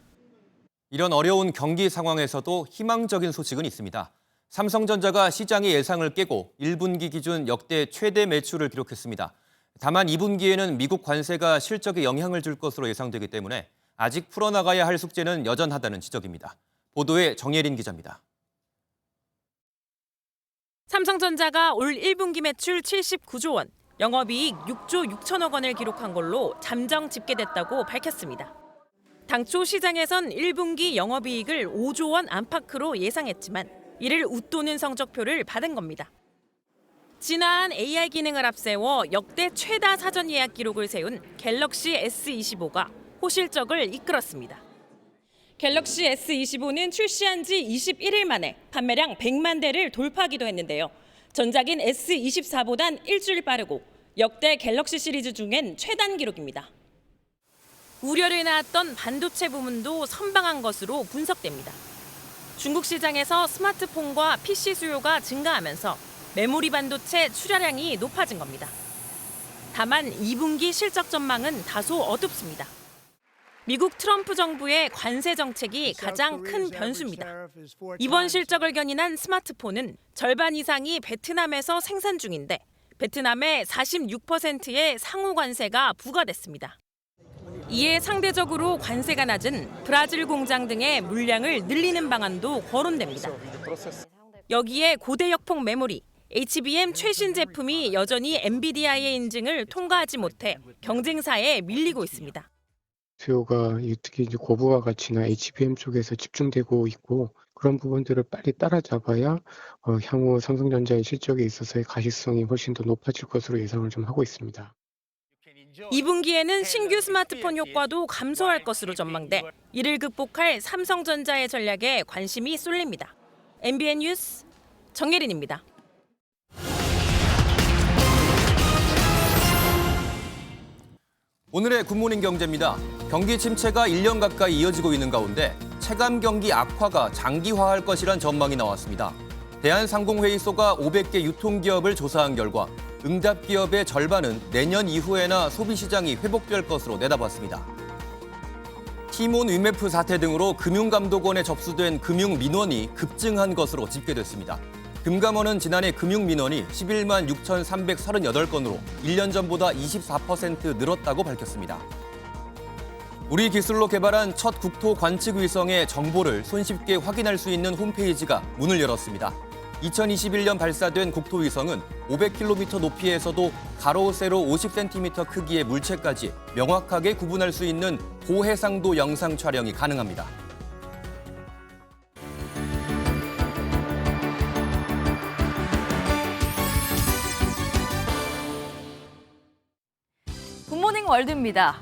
이런 어려운 경기 상황에서도 희망적인 소식은 있습니다. 삼성전자가 시장의 예상을 깨고 1분기 기준 역대 최대 매출을 기록했습니다. 다만 2분기에는 미국 관세가 실적에 영향을 줄 것으로 예상되기 때문에 아직 풀어나가야 할 숙제는 여전하다는 지적입니다. 보도에 정예린 기자입니다. 삼성전자가 올 1분기 매출 79조 원, 영업이익 6조 6천억 원을 기록한 걸로 잠정 집계됐다고 밝혔습니다. 당초 시장에선 1분기 영업이익을 5조 원 안팎으로 예상했지만 이를 웃도는 성적표를 받은 겁니다. 진화한 AI 기능을 앞세워 역대 최다 사전 예약 기록을 세운 갤럭시 S25가 호실적을 이끌었습니다. 갤럭시 S25는 출시한 지 21일 만에 판매량 100만 대를 돌파하기도 했는데요. 전작인 S24보단 일주일 빠르고 역대 갤럭시 시리즈 중엔 최단 기록입니다. 우려를 낳았던 반도체 부문도 선방한 것으로 분석됩니다. 중국 시장에서 스마트폰과 PC 수요가 증가하면서 메모리 반도체 출하량이 높아진 겁니다. 다만 2분기 실적 전망은 다소 어둡습니다. 미국 트럼프 정부의 관세 정책이 가장 큰 변수입니다. 이번 실적을 견인한 스마트폰은 절반 이상이 베트남에서 생산 중인데 베트남에 46%의 상호 관세가 부과됐습니다. 이에 상대적으로 관세가 낮은 브라질 공장 등의 물량을 늘리는 방안도 거론됩니다. 여기에 고대역폭 메모리, HBM 최신 제품이 여전히 엔비디아의 인증을 통과하지 못해 경쟁사에 밀리고 있습니다. 수요가 특히 이제 고부가 가치나 HBM 쪽에서 집중되고 있고 그런 부분들을 빨리 따라잡아야 향후 삼성전자의 실적에 있어서의 가시성이 훨씬 더 높아질 것으로 예상을 좀 하고 있습니다. 2분기에는 신규 스마트폰 효과도 감소할 것으로 전망돼 이를 극복할 삼성전자의 전략에 관심이 쏠립니다. MBN 뉴스 정예린입니다. 오늘의 굿모닝 경제입니다. 경기 침체가 1년 가까이 이어지고 있는 가운데 체감 경기 악화가 장기화할 것이란 전망이 나왔습니다. 대한상공회의소가 500개 유통기업을 조사한 결과 응답 기업의 절반은 내년 이후에나 소비시장이 회복될 것으로 내다봤습니다. 티몬 위메프 사태 등으로 금융감독원에 접수된 금융민원이 급증한 것으로 집계됐습니다. 금감원은 지난해 금융민원이 11만 6,338건으로 1년 전보다 24% 늘었다고 밝혔습니다. 우리 기술로 개발한 첫 국토 관측 위성의 정보를 손쉽게 확인할 수 있는 홈페이지가 문을 열었습니다. 2021년 발사된 국토위성은 500km 높이에서도 가로 세로 50cm 크기의 물체까지 명확하게 구분할 수 있는 고해상도 영상 촬영이 가능합니다. 굿모닝 월드입니다.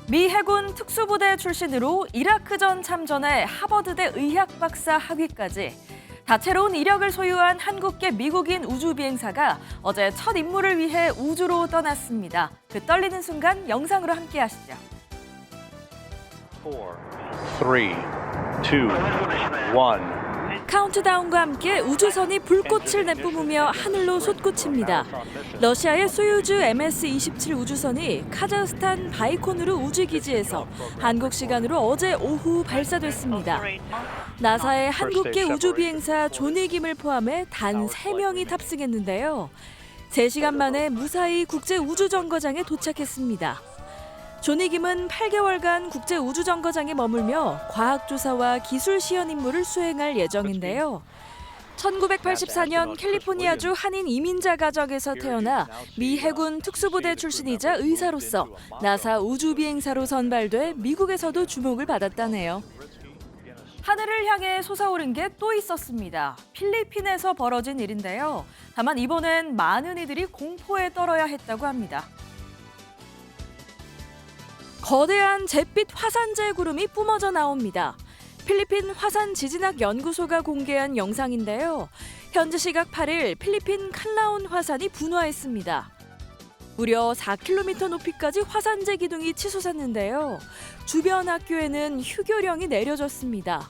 미 해군 특수부대 출신으로 이라크전 참전에 하버드대 의학 박사 학위까지 다채로운 이력을 소유한 한국계 미국인 우주비행사가 어제 첫 임무를 위해 우주로 떠났습니다. 그 떨리는 순간 영상으로 함께하시죠. 4, 3, 2, 1. 카운트다운과 함께 우주선이 불꽃을 내뿜으며 하늘로 솟구칩니다. 러시아의 소유주 MS-27 우주선이 카자흐스탄 바이코누르 우주기지에서 한국 시간으로 어제 오후 발사됐습니다. 나사의 한국계 우주비행사 조니김을 포함해 단 3명이 탑승했는데요. 3시간 만에 무사히 국제우주정거장에 도착했습니다. 조니김은 8개월간 국제우주정거장에 머물며 과학조사와 기술시연 임무를 수행할 예정인데요. 1984년 캘리포니아주 한인 이민자 가정에서 태어나 미 해군 특수부대 출신이자 의사로서 나사 우주비행사로 선발돼 미국에서도 주목을 받았다네요. 하늘을 향해 솟아오른 게 또 있었습니다. 필리핀에서 벌어진 일인데요. 다만 이번엔 많은 이들이 공포에 떨어야 했다고 합니다. 거대한 잿빛 화산재 구름이 뿜어져 나옵니다. 필리핀 화산 지진학 연구소가 공개한 영상인데요. 현지 시각 8일 필리핀 칸라온 화산이 분화했습니다. 무려 4km 높이까지 화산재 기둥이 치솟았는데요. 주변 학교에는 휴교령이 내려졌습니다.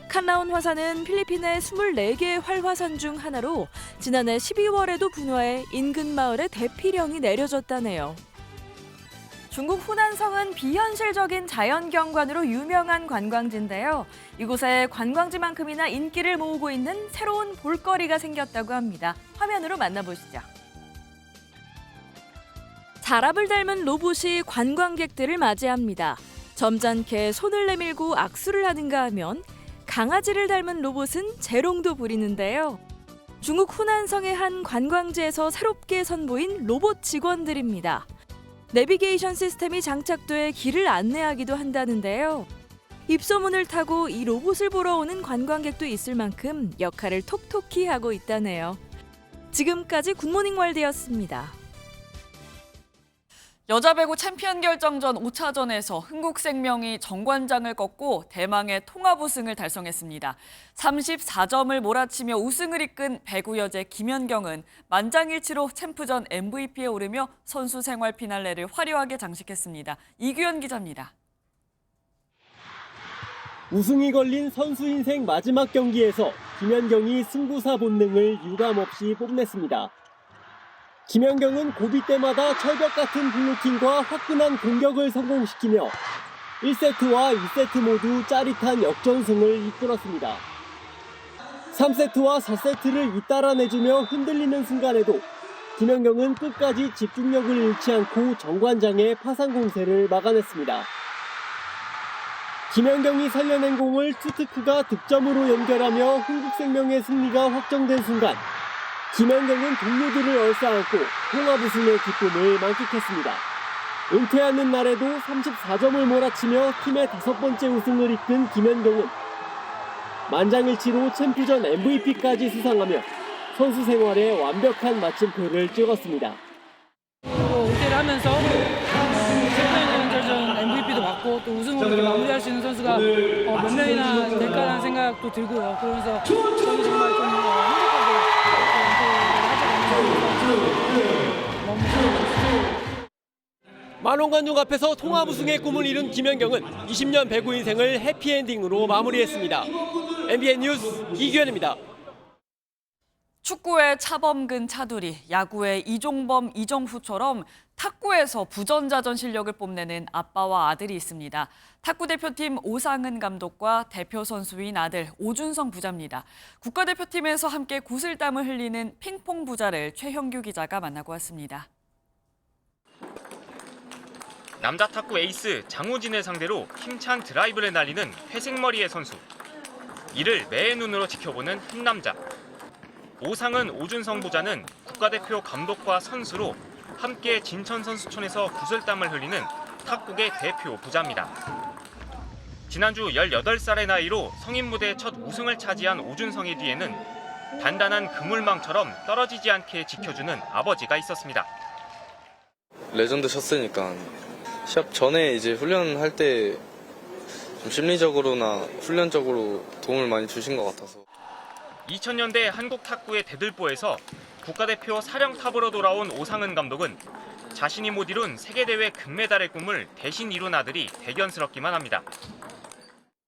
칸라온 화산은 필리핀의 24개의 활화산 중 하나로 지난해 12월에도 분화해 인근 마을에 대피령이 내려졌다네요. 중국 후난성은 비현실적인 자연경관으로 유명한 관광지인데요. 이곳에 관광지만큼이나 인기를 모으고 있는 새로운 볼거리가 생겼다고 합니다. 화면으로 만나보시죠. 사람을 닮은 로봇이 관광객들을 맞이합니다. 점잖게 손을 내밀고 악수를 하는가 하면 강아지를 닮은 로봇은 재롱도 부리는데요. 중국 후난성의 한 관광지에서 새롭게 선보인 로봇 직원들입니다. 내비게이션 시스템이 장착돼 길을 안내하기도 한다는데요. 입소문을 타고 이 로봇을 보러 오는 관광객도 있을 만큼 역할을 톡톡히 하고 있다네요. 지금까지 굿모닝 월드였습니다. 여자 배구 챔피언 결정전 5차전에서 흥국생명이 정관장을 꺾고 대망의 통합 우승을 달성했습니다. 34점을 몰아치며 우승을 이끈 배구 여제 김연경은 만장일치로 챔프전 MVP에 오르며 선수 생활 피날레를 화려하게 장식했습니다. 이규현 기자입니다. 우승이 걸린 선수 인생 마지막 경기에서 김연경이 승부사 본능을 유감없이 뽐냈습니다. 김연경은 고비 때마다 철벽 같은 블로킹과 화끈한 공격을 성공시키며 1세트와 2세트 모두 짜릿한 역전승을 이끌었습니다. 3세트와 4세트를 잇따라 내주며 흔들리는 순간에도 김연경은 끝까지 집중력을 잃지 않고 정관장의 파상 공세를 막아냈습니다. 김연경이 살려낸 공을 투트크가 득점으로 연결하며 흥국생명의 승리가 확정된 순간 김연경은 동료들을 얼싸안고 통합 우승의 기쁨을 만끽했습니다. 은퇴하는 날에도 34점을 몰아치며 팀의 5번째 우승을 이끈 김연경은 만장일치로 챔프전 MVP까지 수상하며 선수 생활에 완벽한 마침표를 찍었습니다. 은퇴를 하면서 챔피언전 MVP도 받고 또 우승으로 마무리할 수 있는 선수가 몇 명이나 될까라는 생각도 들고요. 그러면서 저는 정말 좀 행복하게 만원 관중 앞에서 통합 우승의 꿈을 이룬 김연경은 20년 배구 인생을 해피엔딩으로 마무리했습니다. MBN 뉴스 이규현입니다. 축구의 차범근, 차두리, 야구의 이종범, 이정후처럼 탁구에서 부전자전 실력을 뽐내는 아빠와 아들이 있습니다. 탁구 대표팀 오상은 감독과 대표 선수인 아들 오준성 부자입니다. 국가대표팀에서 함께 구슬땀을 흘리는 핑퐁 부자를 최형규 기자가 만나고 왔습니다. 남자 탁구 에이스 장호진을 상대로 힘찬 드라이브를 날리는 회색머리의 선수. 이를 매의 눈으로 지켜보는 한 남자. 오상은 오준성 부자는 국가대표 감독과 선수로 함께 진천선수촌에서 구슬땀을 흘리는 탁구계 대표 부자입니다. 지난주 18살의 나이로 성인 무대 첫 우승을 차지한 오준성의 뒤에는 단단한 그물망처럼 떨어지지 않게 지켜주는 아버지가 있었습니다. 레전드 쳤으니까 시합 전에 이제 훈련할 때 좀 심리적으로나 훈련적으로 도움을 많이 주신 것 같아서. 2000년대 한국 탁구의 대들보에서 국가대표 사령탑으로 돌아온 오상은 감독은 자신이 못 이룬 세계대회 금메달의 꿈을 대신 이룬 아들이 대견스럽기만 합니다.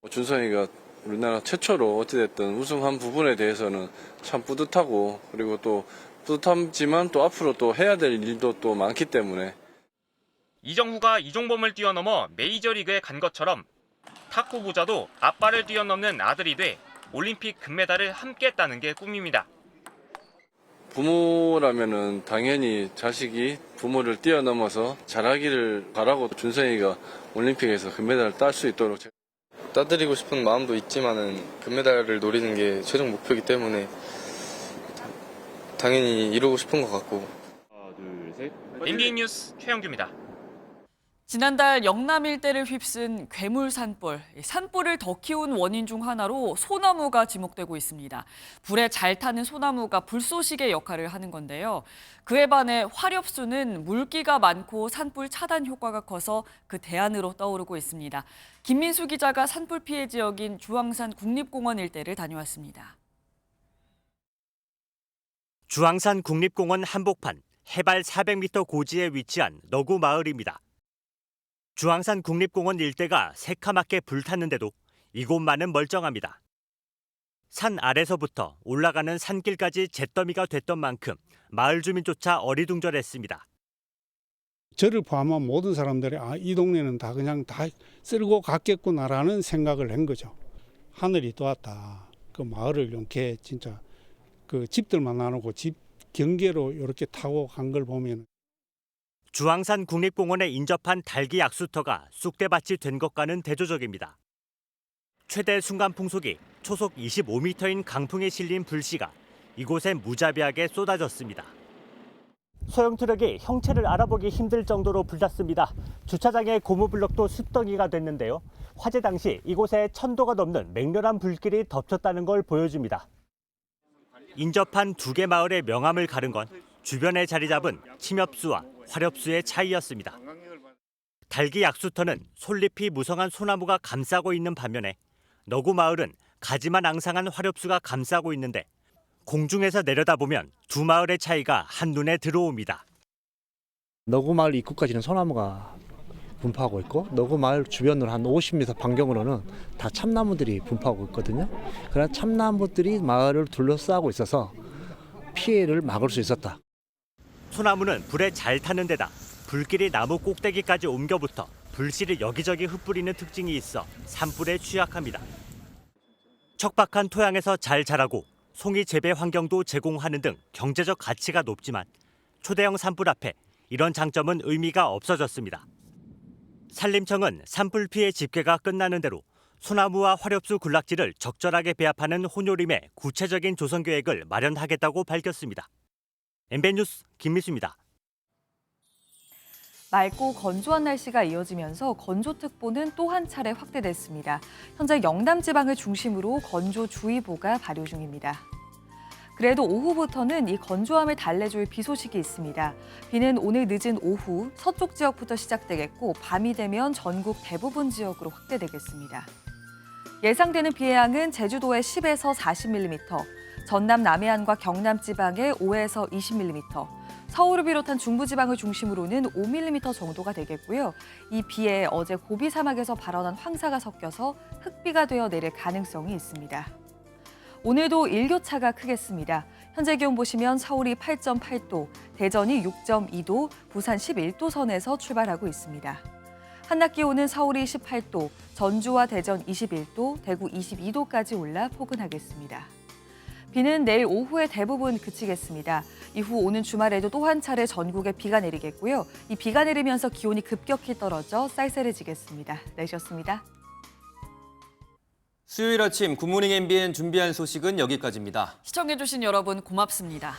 준성이가 우리나라 최초로 어찌됐든 우승한 부분에 대해서는 참 뿌듯하고, 그리고 또 뿌듯하지만 또 앞으로 또 해야 될 일도 또 많기 때문에. 이정후가 이종범을 뛰어넘어 메이저리그에 간 것처럼 탁구 부자도 아빠를 뛰어넘는 아들이 돼 올림픽 금메달을 함께 따는 게 꿈입니다. 부모라면은 당연히 자식이 부모를 뛰어넘어서 잘하기를 바라고 준성이가 올림픽에서 금메달을 딸 수 있도록 따드리고 싶은 마음도 있지만은 금메달을 노리는 게 최종 목표이기 때문에 당연히 이루고 싶은 것 같고. 하나, 둘, 셋. MBN 뉴스 최영규입니다. 지난달 영남 일대를 휩쓴 괴물 산불. 산불을 더 키운 원인 중 하나로 소나무가 지목되고 있습니다. 불에 잘 타는 소나무가 불쏘시개 역할을 하는 건데요. 그에 반해 화렵수는 물기가 많고 산불 차단 효과가 커서 그 대안으로 떠오르고 있습니다. 김민수 기자가 산불 피해 지역인 주황산 국립공원 일대를 다녀왔습니다. 주황산 국립공원 한복판 해발 400m 고지에 위치한 너구 마을입니다. 주황산 국립공원 일대가 새카맣게 불탔는데도 이곳만은 멀쩡합니다. 산 아래서부터 올라가는 산길까지 잿더미가 됐던 만큼 마을 주민조차 어리둥절했습니다. 저를 포함한 모든 사람들이 이 동네는 다 그냥 다 쓸고 갔겠구나라는 생각을 한 거죠. 하늘이 도왔다. 그 마을을 이렇게 진짜 그 집들만 나누고 집 경계로 이렇게 타고 간 걸 보면. 주황산 국립공원에 인접한 달기 약수터가 쑥대밭이 된 것과는 대조적입니다. 최대 순간 풍속이 초속 25m인 강풍에 실린 불씨가 이곳에 무자비하게 쏟아졌습니다. 소형 트럭이 형체를 알아보기 힘들 정도로 불났습니다. 주차장의 고무블럭도 숯덩이가 됐는데요. 화재 당시 이곳에 1000도가 넘는 맹렬한 불길이 덮쳤다는 걸 보여줍니다. 인접한 두 개 마을의 명암을 가른 건 주변에 자리 잡은 침엽수와 화렵수의 차이였습니다. 달기 약수터는 솔잎이 무성한 소나무가 감싸고 있는 반면에 너구 마을은 가지만 앙상한 화렵수가 감싸고 있는데 공중에서 내려다보면 두 마을의 차이가 한눈에 들어옵니다. 너구 마을 입구까지는 소나무가 분포하고 있고 너구 마을 주변으로 한 50m 반경으로는 다 참나무들이 분포하고 있거든요. 그런 참나무들이 마을을 둘러싸고 있어서 피해를 막을 수 있었다. 소나무는 불에 잘 타는 데다 불길이 나무 꼭대기까지 옮겨붙어 불씨를 여기저기 흩뿌리는 특징이 있어 산불에 취약합니다. 척박한 토양에서 잘 자라고 송이 재배 환경도 제공하는 등 경제적 가치가 높지만 초대형 산불 앞에 이런 장점은 의미가 없어졌습니다. 산림청은 산불 피해 집계가 끝나는 대로 소나무와 화렵수 군락지를 적절하게 배합하는 혼요림의 구체적인 조성 계획을 마련하겠다고 밝혔습니다. MBN 뉴스 김미수입니다. 맑고 건조한 날씨가 이어지면서 건조특보는 또 한 차례 확대됐습니다. 현재 영남 지방을 중심으로 건조주의보가 발효 중입니다. 그래도 오후부터는 이 건조함을 달래줄 비 소식이 있습니다. 비는 오늘 늦은 오후 서쪽 지역부터 시작되겠고 밤이 되면 전국 대부분 지역으로 확대되겠습니다. 예상되는 비의 양은 제주도에 10에서 40mm, 전남 남해안과 경남 지방에 5에서 20mm, 서울을 비롯한 중부지방을 중심으로는 5mm 정도가 되겠고요. 이 비에 어제 고비 사막에서 발원한 황사가 섞여서 흑비가 되어 내릴 가능성이 있습니다. 오늘도 일교차가 크겠습니다. 현재 기온 보시면 서울이 8.8도, 대전이 6.2도, 부산 11도 선에서 출발하고 있습니다. 한낮 기온은 서울이 18도, 전주와 대전 21도, 대구 22도까지 올라 포근하겠습니다. 비는 내일 오후에 대부분 그치겠습니다. 이후 오는 주말에도 또 한 차례 전국에 비가 내리겠고요. 이 비가 내리면서 기온이 급격히 떨어져 쌀쌀해지겠습니다. 날씨였습니다. 수요일 아침 굿모닝 MBN 준비한 소식은 여기까지입니다. 시청해주신 여러분 고맙습니다.